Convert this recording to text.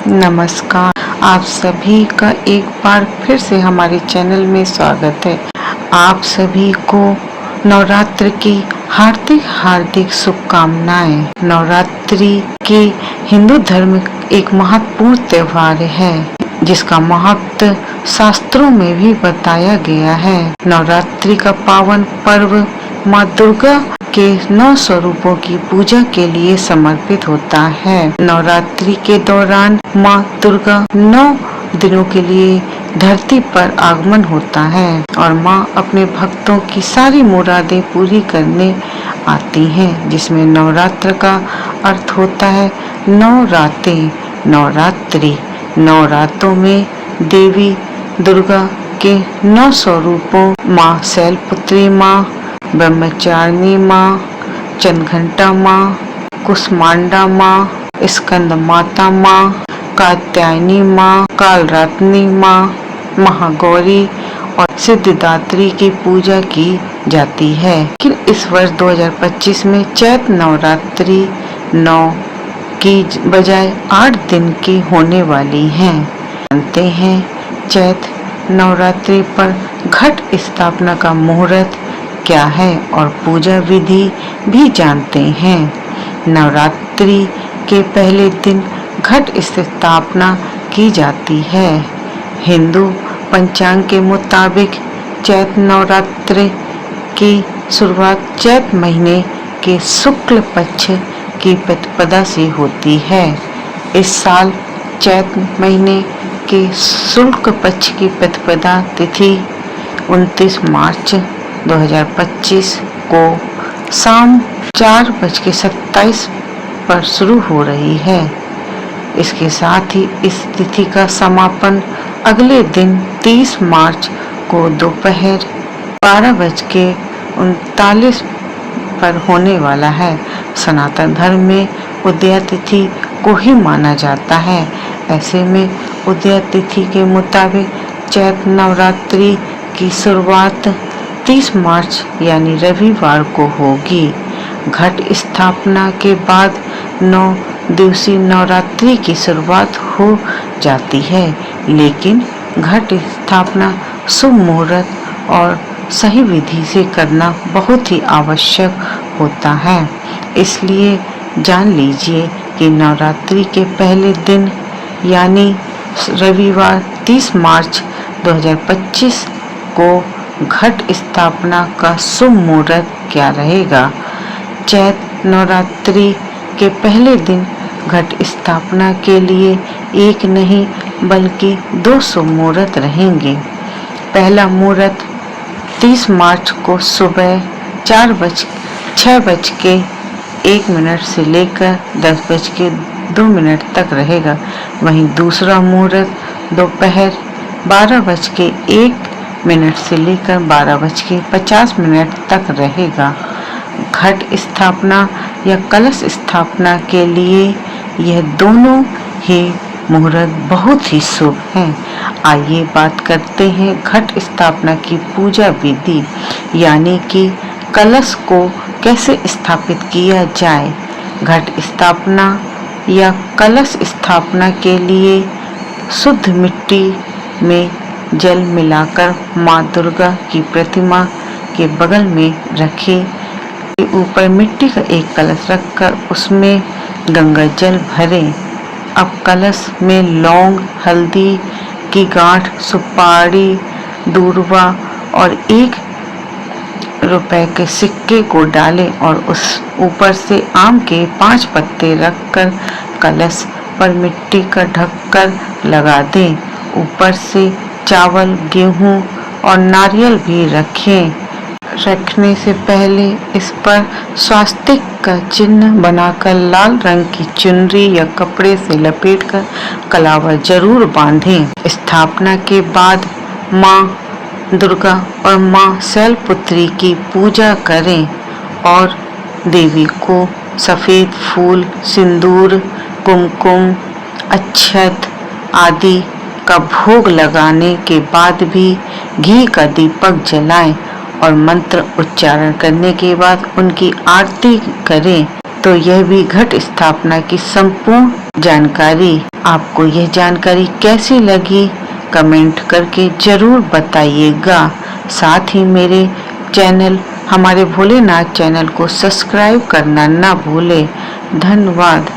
नमस्कार, आप सभी का एक बार फिर से हमारे चैनल में स्वागत है। आप सभी को नवरात्र की हार्दिक हार्दिक शुभकामनाएं। नवरात्रि के हिंदू धर्म एक महत्वपूर्ण त्योहार है जिसका महत्व शास्त्रों में भी बताया गया है। नवरात्रि का पावन पर्व माँ दुर्गा के 9 स्वरूपों की पूजा के लिए समर्पित होता है। नवरात्रि के दौरान माँ दुर्गा 9 दिनों के लिए धरती पर आगमन होता है और माँ अपने भक्तों की सारी मुरादें पूरी करने आती हैं, जिसमें नवरात्र का अर्थ होता है 9 रातें। नवरात्रि 9 रातों में देवी दुर्गा के 9 स्वरूपों माँ शैलपुत्री माँ, ब्रह्मचारिणी माँ, चंद्रघंटा माँ, कुष्मांडा माँ, स्कंद माता माँ, कात्यायनी माँ, कालरात्रि माँ, महागौरी और सिद्धिदात्री की पूजा की जाती है। लेकिन इस वर्ष 2025 में चैत्र नवरात्रि 9 की बजाय 8 दिन की होने वाली हैं। जानते हैं चैत्र नवरात्रि पर घट स्थापना का मुहूर्त क्या है और पूजा विधि भी जानते हैं। नवरात्रि के पहले दिन घट स्थापना की जाती है। हिंदू पंचांग के मुताबिक चैत्र नवरात्रि की शुरुआत चैत्र महीने के शुक्ल पक्ष की प्रतिपदा से होती है। इस साल चैत्र महीने के शुक्ल पक्ष की प्रतिपदा तिथि 29 मार्च 2025 को शाम 4:27 पर शुरू हो रही है। इसके साथ ही इस तिथि का समापन अगले दिन 30 मार्च को दोपहर 12:39 पर होने वाला है। सनातन धर्म में उदया तिथि को ही माना जाता है। ऐसे में उदया तिथि के मुताबिक चैत्र नवरात्रि की शुरुआत 30 मार्च यानी रविवार को होगी। घट स्थापना के बाद 9 दिवसीय नवरात्रि की शुरुआत हो जाती है, लेकिन घट स्थापना शुभ मुहूर्त और सही विधि से करना बहुत ही आवश्यक होता है। इसलिए जान लीजिए कि नवरात्रि के पहले दिन यानी रविवार 30 मार्च 2025 को घट स्थापना का शुभ मुहूर्त क्या रहेगा। चैत्र नवरात्रि के पहले दिन घट स्थापना के लिए एक नहीं बल्कि 2 शुभ मुहूर्त रहेंगे। पहला मुहूर्त 30 मार्च को सुबह 6:01 से लेकर 10:02 तक रहेगा। वहीं दूसरा मुहूर्त दोपहर 12:01 से लेकर 12:50 तक रहेगा। घट स्थापना या कलश स्थापना के लिए यह दोनों ही मुहूर्त बहुत ही शुभ हैं। आइए बात करते हैं घट स्थापना की पूजा विधि यानी कि कलश को कैसे स्थापित किया जाए। घट स्थापना या कलश स्थापना के लिए शुद्ध मिट्टी में जल मिलाकर माँ दुर्गा की प्रतिमा के बगल में रखें। ऊपर मिट्टी का एक कलश रखकर उसमें गंगा जल भरें। अब कलश में लौंग, हल्दी की गांठ, सुपारी, दूर्वा और 1 रुपए के सिक्के को डालें और उस ऊपर से आम के 5 पत्ते रखकर कलश पर मिट्टी का ढक्कन लगा दें। ऊपर से चावल, गेहूं और नारियल भी रखने से पहले इस पर स्वास्तिक का चिन्ह बनाकर लाल रंग की चुनरी या कपड़े से लपेटकर कलावा जरूर बांधें। स्थापना के बाद माँ दुर्गा और माँ शैलपुत्री की पूजा करें और देवी को सफेद फूल, सिंदूर, कुमकुम, अक्षत आदि का भोग लगाने के बाद भी घी का दीपक जलाएं और मंत्र उच्चारण करने के बाद उनकी आरती करें। तो यह भी घट स्थापना की संपूर्ण जानकारी आपको यह जानकारी कैसी लगी कमेंट करके जरूर बताइएगा। साथ ही मेरे चैनल हमारे भोलेनाथ चैनल को सब्सक्राइब करना ना भूलें। धन्यवाद।